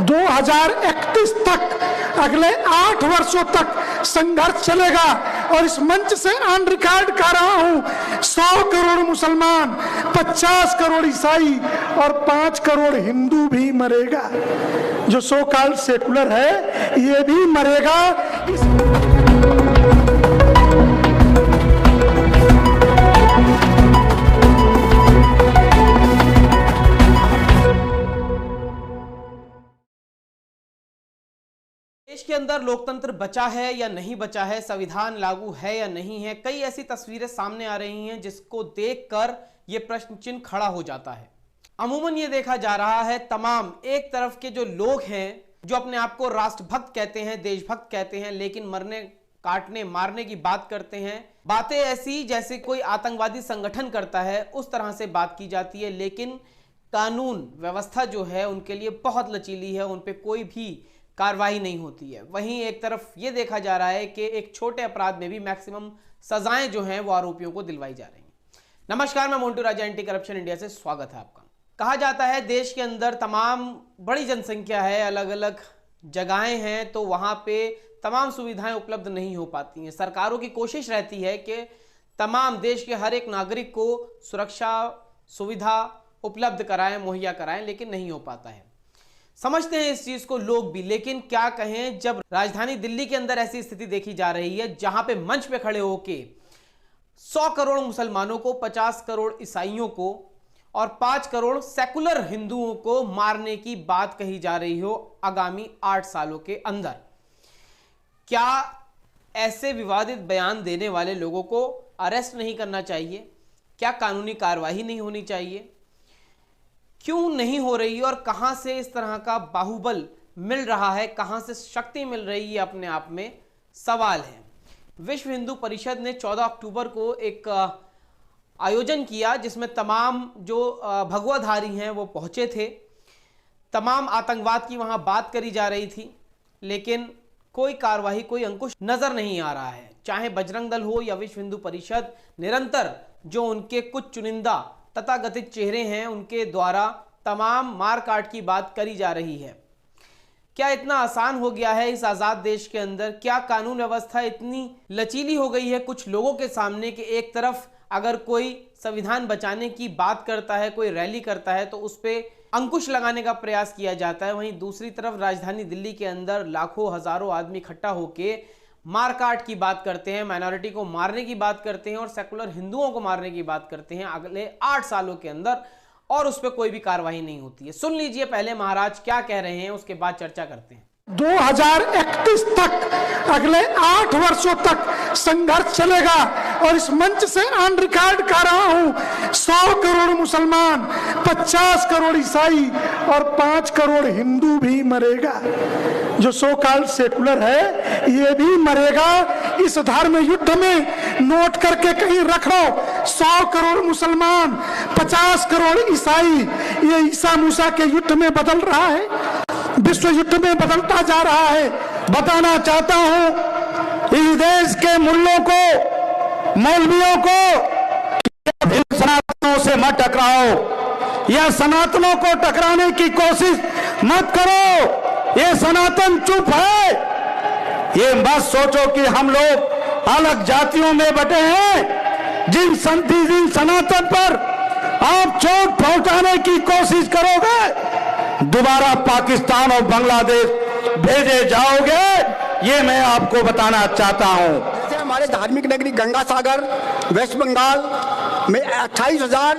2031 तक, अगले 8 वर्षों तक संघर्ष चलेगा। और इस मंच से ऑन रिकॉर्ड कह रहा हूं, 100 करोड़ मुसलमान, 50 करोड़ ईसाई और 5 करोड़ हिंदू भी मरेगा। जो सो कॉल्ड सेकुलर है ये भी मरेगा। देश के अंदर लोकतंत्र बचा है या नहीं बचा है, संविधान लागू है या नहीं है, कई ऐसी तस्वीरें सामने आ रही हैं जिसको देखकर यह प्रश्न चिन्ह खड़ा हो जाता है। अमूमन ये देखा जा रहा है, तमाम एक तरफ के जो लोग हैं जो अपने आप को राष्ट्रभक्त कहते हैं, देशभक्त कहते हैं, लेकिन मरने काटने मारने की बात करते हैं। बातें ऐसी जैसे कोई आतंकवादी संगठन करता है, उस तरह से बात की जाती है। लेकिन कानून व्यवस्था जो है उनके लिए बहुत लचीली है, उन पर कोई भी कार्रवाई नहीं होती है। वहीं एक तरफ ये देखा जा रहा है कि एक छोटे अपराध में भी मैक्सिमम सजाएं जो हैं वो आरोपियों को दिलवाई जा रही हैं। नमस्कार, मैं मोन्टू राजा, एंटी करप्शन इंडिया से स्वागत है आपका। कहा जाता है देश के अंदर तमाम बड़ी जनसंख्या है, अलग अलग जगहें हैं, तो वहां पे तमाम सुविधाएं उपलब्ध नहीं हो पाती हैं। सरकारों की कोशिश रहती है कि तमाम देश के हर एक नागरिक को सुरक्षा सुविधा उपलब्ध कराएं, मुहैया कराएं, लेकिन नहीं हो पाता है। समझते हैं इस चीज को लोग भी, लेकिन क्या कहें जब राजधानी दिल्ली के अंदर ऐसी स्थिति देखी जा रही है जहां पे मंच पे खड़े होके 100 करोड़ मुसलमानों को, 50 करोड़ ईसाइयों को और 5 करोड़ सेकुलर हिंदुओं को मारने की बात कही जा रही हो आगामी 8 सालों के अंदर। क्या ऐसे विवादित बयान देने वाले लोगों को अरेस्ट नहीं करना चाहिए? क्या कानूनी कार्रवाई नहीं होनी चाहिए? क्यों नहीं हो रही और कहां से इस तरह का बाहुबल मिल रहा है, कहां से शक्ति मिल रही है, अपने आप में सवाल है। विश्व हिंदू परिषद ने 14 अक्टूबर को एक आयोजन किया जिसमें तमाम जो भगवाधारी हैं वो पहुंचे थे। तमाम आतंकवाद की वहां बात करी जा रही थी, लेकिन कोई कार्रवाई, कोई अंकुश नजर नहीं आ रहा है। चाहे बजरंग दल हो या विश्व हिंदू परिषद, निरंतर जो उनके कुछ चुनिंदा तथाकथित चेहरे हैं उनके द्वारा तमाम मारकाट की बात करी जा रही है। क्या इतना आसान हो गया है इस आजाद देश के अंदर? क्या कानून व्यवस्था इतनी लचीली हो गई है कुछ लोगों के सामने कि एक तरफ अगर कोई संविधान बचाने की बात करता है, कोई रैली करता है तो उस पर अंकुश लगाने का प्रयास किया जाता है, वहीं दूसरी तरफ राजधानी दिल्ली के अंदर लाखों हजारों आदमी इकट्ठा होके मारकाट की बात करते हैं, माइनॉरिटी को मारने की बात करते हैं और सेकुलर हिंदुओं को मारने की बात करते हैं अगले 8 सालों के अंदर, और उस पर कोई भी कार्रवाई नहीं होती है। सुन लीजिए पहले महाराज क्या कह रहे हैं, उसके बाद चर्चा करते हैं। 2031 तक, अगले 8 वर्षों तक संघर्ष चलेगा। और इस मंच से ऑन रिकॉर्ड कह रहा हूं, 100 करोड़ मुसलमान, 50 करोड़ ईसाई और 5 करोड़ हिंदू भी मरेगा। जो सो कॉल्ड सेकुलर है ये भी मरेगा। इस धर्म युद्ध में नोट करके कहीं रख लो, 100 करोड़ मुसलमान, 50 करोड़ ईसाई, ये ईसा मूसा के युद्ध में बदल रहा है, विश्व युद्ध में बदलता जा रहा है। बताना चाहता हूं इस देश के मुल्लों को, मौलवियों को, सनातनों से मत टकराओ या सनातनों को टकराने की कोशिश मत करो। ये सनातन चुप है। ये मत सोचो कि हम लोग अलग जातियों में बटे हैं। जिन सनातन पर आप चोट पहुंचाने की कोशिश करोगे, दोबारा पाकिस्तान और बांग्लादेश भेजे जाओगे, ये मैं आपको बताना चाहता हूं। जैसे हमारे धार्मिक नगरी गंगा सागर वेस्ट बंगाल में 28,000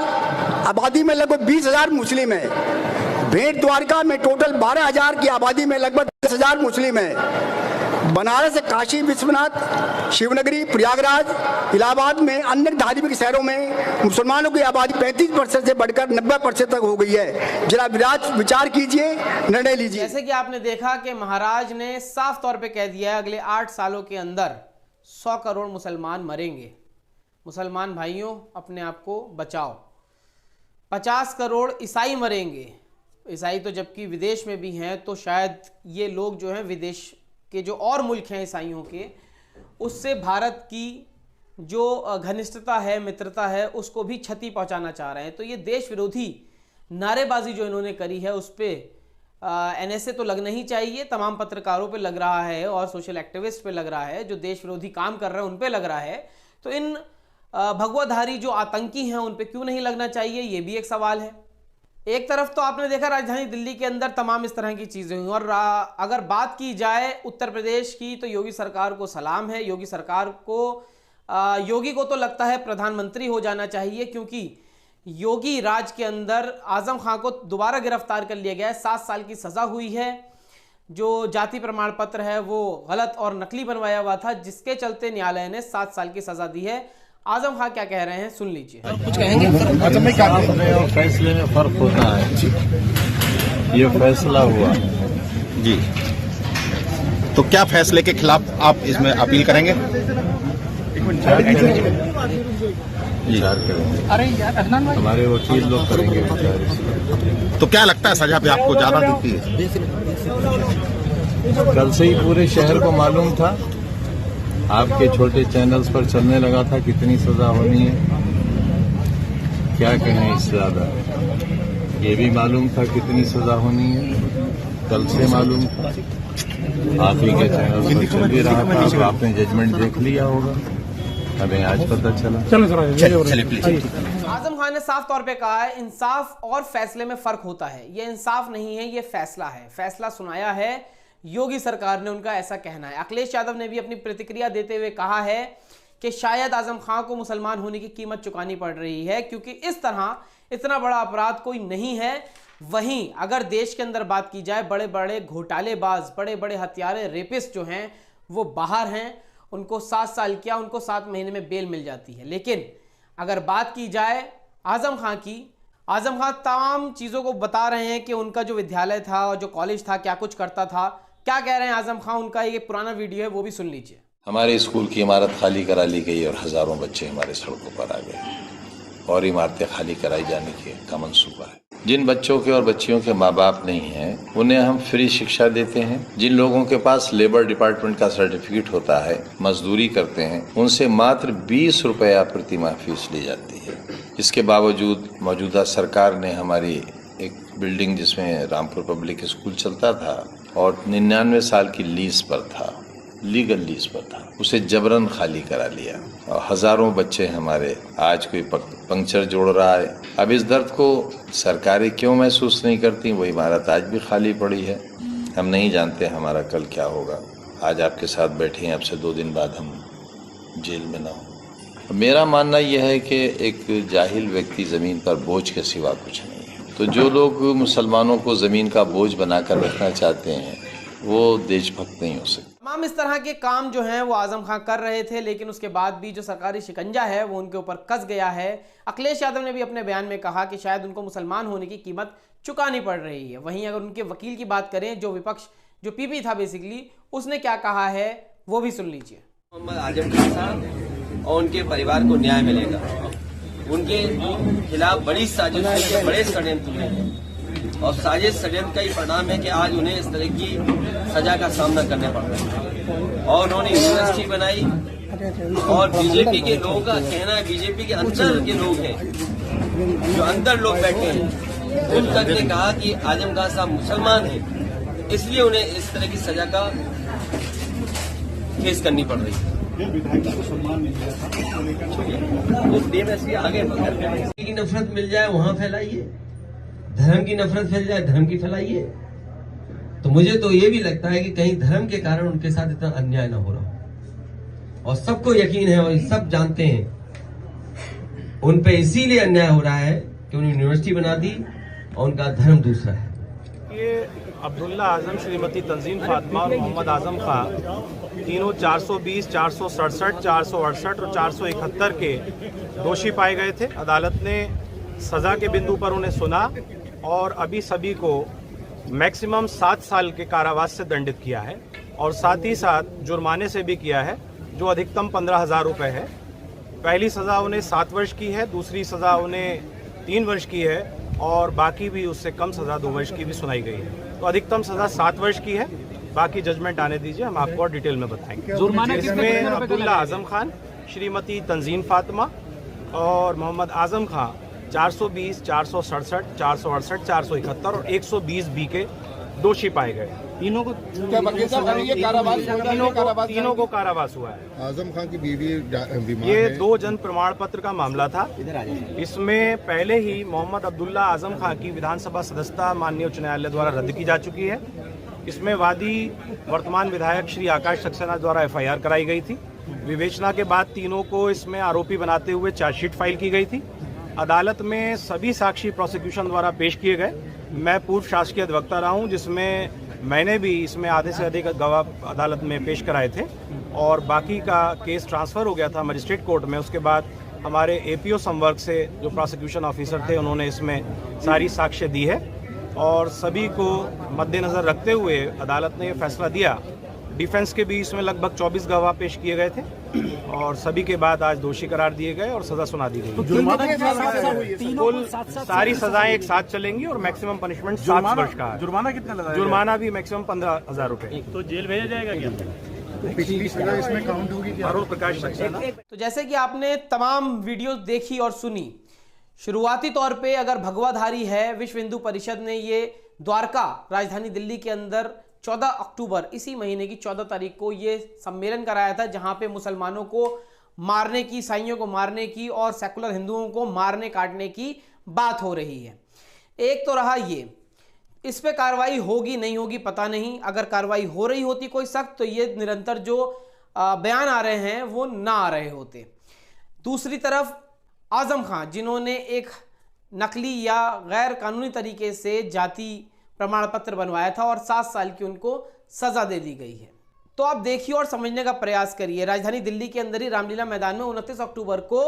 आबादी में लगभग 20,000 मुस्लिम है। भेंट द्वारका में टोटल 12,000 की आबादी में लगभग 10,000 मुस्लिम है। बनारस, काशी विश्वनाथ, शिवनगरी, प्रयागराज, इलाहाबाद में अन्य धार्मिक शहरों में मुसलमानों की आबादी 35% से बढ़कर 90% तक हो गई है। जरा विचार कीजिए, निर्णय लीजिए। जैसे कि आपने देखा कि महाराज ने साफ तौर पे कह दिया है अगले 8 सालों के अंदर 100 करोड़ मुसलमान मरेंगे। मुसलमान भाइयों, अपने आप को बचाओ। 50 करोड़ ईसाई मरेंगे। ईसाई तो जबकि विदेश में भी हैं, तो शायद ये लोग जो हैं विदेश के जो और मुल्क हैं ईसाइयों के, उससे भारत की जो घनिष्ठता है, मित्रता है, उसको भी क्षति पहुंचाना चाह रहे हैं। तो ये देश विरोधी नारेबाजी जो इन्होंने करी है उस पर NSA तो लगना ही चाहिए, तमाम पत्रकारों पे लग रहा है और सोशल एक्टिविस्ट पे लग रहा है, जो देश विरोधी काम कर रहे हैं उन पे लग रहा है, तो इन भगवाधारी जो आतंकी हैं उन पे क्यों नहीं लगना चाहिए, ये भी एक सवाल है। एक तरफ तो आपने देखा राजधानी दिल्ली के अंदर तमाम इस तरह की चीज़ें हुई, और अगर बात की जाए उत्तर प्रदेश की तो योगी सरकार को सलाम है। योगी सरकार को योगी को तो लगता है प्रधानमंत्री हो जाना चाहिए, क्योंकि योगी राज के अंदर आजम खां को दोबारा गिरफ्तार कर लिया गया है, 7 साल की सज़ा हुई है। जो जाति प्रमाण पत्र है वो गलत और नकली बनवाया हुआ था, जिसके चलते न्यायालय ने 7 साल की सज़ा दी है। आजम खां क्या कह रहे हैं, सुन लीजिए। कुछ कहेंगे? और फैसले में फर्क होता है। ये फैसला हुआ जी, तो क्या फैसले के खिलाफ आप इसमें अपील करेंगे? विचार करेंगे, हमारे वकील लोग करेंगे विचार। तो क्या लगता है सजा भी आपको ज्यादा दिखती है? कल से ही पूरे शहर को मालूम था, आपके छोटे चैनल्स पर चलने लगा था कितनी सजा होनी है। क्या कहें इससे ज्यादा, ये भी मालूम था कितनी सजा होनी है, कल से मालूम था। आप ही के चैनल पर चल भी रहा था, अब आपने जजमेंट देख लिया होगा, हमें आज पता चला। चलिए प्लीज। आजम खान ने साफ तौर पे कहा है इंसाफ और फैसले में फर्क होता है। ये इंसाफ नहीं है, ये फैसला है। फैसला सुनाया है योगी सरकार ने, उनका ऐसा कहना है। अखिलेश यादव ने भी अपनी प्रतिक्रिया देते हुए कहा है कि शायद आजम खान को मुसलमान होने की कीमत चुकानी पड़ रही है, क्योंकि इस तरह इतना बड़ा अपराध कोई नहीं है। वहीं अगर देश के अंदर बात की जाए, बड़े बड़े घोटालेबाज, बड़े बड़े हत्यारे, रेपिस्ट जो हैं वो बाहर हैं, उनको 7 साल क्या, उनको 7 महीने में बेल मिल जाती है। लेकिन अगर बात की जाए आजम खां की, आजम खां तमाम चीज़ों को बता रहे हैं कि उनका जो विद्यालय था और जो कॉलेज था क्या कुछ करता था। क्या कह रहे हैं आजम खां, उनका एक पुराना वीडियो है वो भी सुन लीजिए। हमारे स्कूल की इमारत खाली करा ली गई और हजारों बच्चे हमारे सड़कों पर आ गए और इमारतें खाली कराई जाने का मंसूबा है। जिन बच्चों के और बच्चियों के माँ बाप नहीं हैं उन्हें हम फ्री शिक्षा देते हैं। जिन लोगों के पास लेबर डिपार्टमेंट का सर्टिफिकेट होता है, मजदूरी करते हैं, उनसे मात्र 20 रुपया प्रति माह फीस ली जाती है। इसके बावजूद मौजूदा सरकार ने हमारी एक बिल्डिंग जिसमें रामपुर पब्लिक स्कूल चलता था और 99 साल की लीज पर था, लीगल लीज पर था, उसे जबरन खाली करा लिया और हजारों बच्चे हमारे आज कोई पंक्चर जोड़ रहा है। अब इस दर्द को सरकारें क्यों महसूस नहीं करती? वो इमारत आज भी खाली पड़ी है। हम नहीं जानते हमारा कल क्या होगा। आज आपके साथ बैठे हैं, अब से 2 दिन बाद हम जेल में ना हो। मेरा मानना यह है कि एक जाहिल व्यक्ति जमीन पर बोझ के सिवा कुछ नहीं है। तो जो लोग मुसलमानों को जमीन का बोझ बनाकर रखना चाहते हैं वो देशभक्त नहीं हो सकते। तमाम इस तरह के काम जो हैं वो आजम खां कर रहे थे, लेकिन उसके बाद भी जो सरकारी शिकंजा है वो उनके ऊपर कस गया है। अखिलेश यादव ने भी अपने बयान में कहा कि शायद उनको मुसलमान होने की कीमत चुकानी पड़ रही है। वहीं अगर उनके वकील की बात करें, जो विपक्ष जो पीपी था बेसिकली, उसने क्या कहा है वो भी सुन लीजिए। मोहम्मद आजम खान साहब और उनके परिवार को न्याय मिलेगा। उनके खिलाफ बड़ी साजिश हुई है, बड़े षड्यंत्र हुए हैं और साजिश षड्यंत्र का ही परिणाम है कि आज उन्हें इस तरह की सजा का सामना करना पड़ रहा है। और उन्होंने यूनिवर्सिटी बनाई और बीजेपी के लोगों का कहना है, बीजेपी के अंदर के लोग हैं, जो अंदर लोग बैठे हैं, उन तक ने कहा कि आजम खान साहब मुसलमान हैं, इसलिए उन्हें इस तरह की सजा का फेस करनी पड़ रही है। आगे की नफरत मिल जाए वहां फैलाइए, धर्म की नफरत फैल जाए धर्म की फैलाइए। तो मुझे तो ये भी लगता है कि कहीं धर्म के कारण उनके साथ इतना अन्याय ना हो रहा हो। और सबको यकीन है और सब जानते हैं उन पे इसीलिए अन्याय हो रहा है कि उन्होंने यूनिवर्सिटी बना दी और उनका धर्म दूसरा है। ये अब्दुल्ला आजम, श्रीमती तंजीम फातिमा और मोहम्मद आजम खां तीनों 420, 467, 468 और 471 के दोषी पाए गए थे। अदालत ने सज़ा के बिंदु पर उन्हें सुना और अभी सभी को मैक्सिमम 7 साल के कारावास से दंडित किया है और साथ ही साथ जुर्माने से भी किया है, जो अधिकतम 15,000 रुपये है। पहली सज़ा उन्हें 7 वर्ष की है, दूसरी सज़ा उन्हें 3 वर्ष की है और बाकी भी उससे कम सज़ा 2 वर्ष की भी सुनाई गई है। तो अधिकतम सज़ा 7 वर्ष की है, बाकी जजमेंट आने दीजिए, हम आपको और डिटेल में बताएंगे। जुर्माना इसमें अब्दुल्ला आजम खान, श्रीमती तंजीम फातिमा और मोहम्मद आजम खां 420, 467, 468, 471 और 120 बी के दोषी पाए गए। तीनों को तीनों को कारावास हुआ है। आजम खान की बीवी बीमार ये है। 2 जन प्रमाण पत्र का मामला था। इसमें पहले ही मोहम्मद अब्दुल्ला आजम खान की विधानसभा सदस्यता माननीय उच्च न्यायालय द्वारा रद्द की जा चुकी है। इसमें वादी वर्तमान विधायक श्री आकाश सक्सेना द्वारा FIR कराई गई थी। विवेचना के बाद तीनों को इसमें आरोपी बनाते हुए चार्जशीट फाइल की गई थी। अदालत में सभी साक्षी प्रोसिक्यूशन द्वारा पेश किए गए। मैं पूर्व शासकीय अधिवक्ता रहा हूँ, जिसमें मैंने भी इसमें आधे से अधिक गवाह अदालत में पेश कराए थे और बाकी का केस ट्रांसफ़र हो गया था मजिस्ट्रेट कोर्ट में। उसके बाद हमारे APO संवर्ग से जो प्रोसिक्यूशन ऑफिसर थे उन्होंने इसमें सारी साक्ष्य दी है और सभी को मद्देनज़र रखते हुए अदालत ने ये फैसला दिया। डिफेंस के भी इसमें लगभग 24 गवाह पेश किए गए थे और सभी के बाद आज दोषी करार दिए गए और सजा सुना दी गई। कुल सारी सजाएं एक साथ चलेंगी और मैक्सिमम पनिशमेंट 7 वर्ष का है। जुर्माना कितना लगा? जुर्माना भी मैक्सिमम 15,000 रुपए। तो जेल भेजा जाएगा क्या? पिछली सजा इसमें काउंट होगी? अरुण प्रकाश सक्सेना। तो जैसे कि आपने तमाम वीडियो देखी और सुनी, शुरुआती तौर पे अगर भगवाधारी है, विश्व हिंदू परिषद ने ये द्वारका राजधानी दिल्ली के अंदर 14 अक्टूबर इसी महीने की 14 तारीख को ये सम्मेलन कराया था, जहां पे मुसलमानों को मारने की, ईसाइयों को मारने की और सेकुलर हिंदुओं को मारने काटने की बात हो रही है। एक तो रहा ये, इस पे कार्रवाई होगी नहीं होगी पता नहीं। अगर कार्रवाई हो रही होती कोई सख्त, तो ये निरंतर जो बयान आ रहे हैं वो ना आ रहे होते। दूसरी तरफ आजम खान, जिन्होंने एक नकली या गैर कानूनी तरीके से जाति प्रमाण पत्र बनवाया था और 7 साल की उनको सजा दे दी गई है। तो आप देखिए और समझने का प्रयास करिए। राजधानी दिल्ली के अंदर ही रामलीला मैदान में 29 अक्टूबर को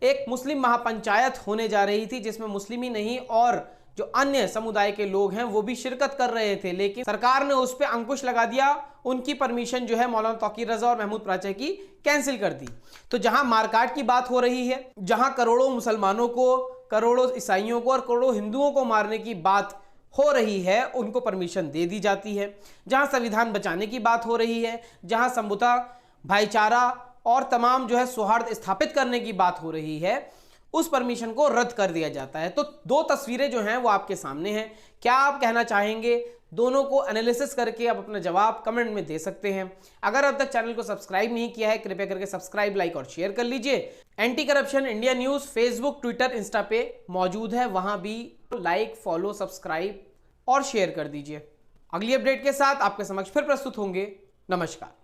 एक मुस्लिम महापंचायत होने जा रही थी, जिसमें मुस्लिम ही नहीं और जो अन्य समुदाय के लोग हैं वो भी शिरकत कर रहे थे, लेकिन सरकार ने उस पर अंकुश लगा दिया। उनकी परमिशन जो है मौलाना तौकीर रजा और महमूद प्राचा की कैंसिल कर दी। तो जहां मारकाट की बात हो रही है, जहां करोड़ों मुसलमानों को, करोड़ों ईसाइयों को और करोड़ों हिंदुओं को मारने की बात हो रही है, उनको परमिशन दे दी जाती है। जहां संविधान बचाने की बात हो रही है, जहां समझौता, भाईचारा और तमाम जो है सौहार्द स्थापित करने की बात हो रही है, उस परमिशन को रद्द कर दिया जाता है। तो 2 तस्वीरें जो हैं वो आपके सामने हैं। क्या आप कहना चाहेंगे? दोनों को एनालिसिस करके आप अपना जवाब कमेंट में दे सकते हैं। अगर अब तक चैनल को सब्सक्राइब नहीं किया है, कृपया करके सब्सक्राइब, लाइक और शेयर कर लीजिए। Anti corruption India news Facebook, Twitter, Insta पे मौजूद है, वहां भी लाइक, फॉलो, सब्सक्राइब और शेयर कर दीजिए। अगली अपडेट के साथ आपके समक्ष फिर प्रस्तुत होंगे। नमस्कार।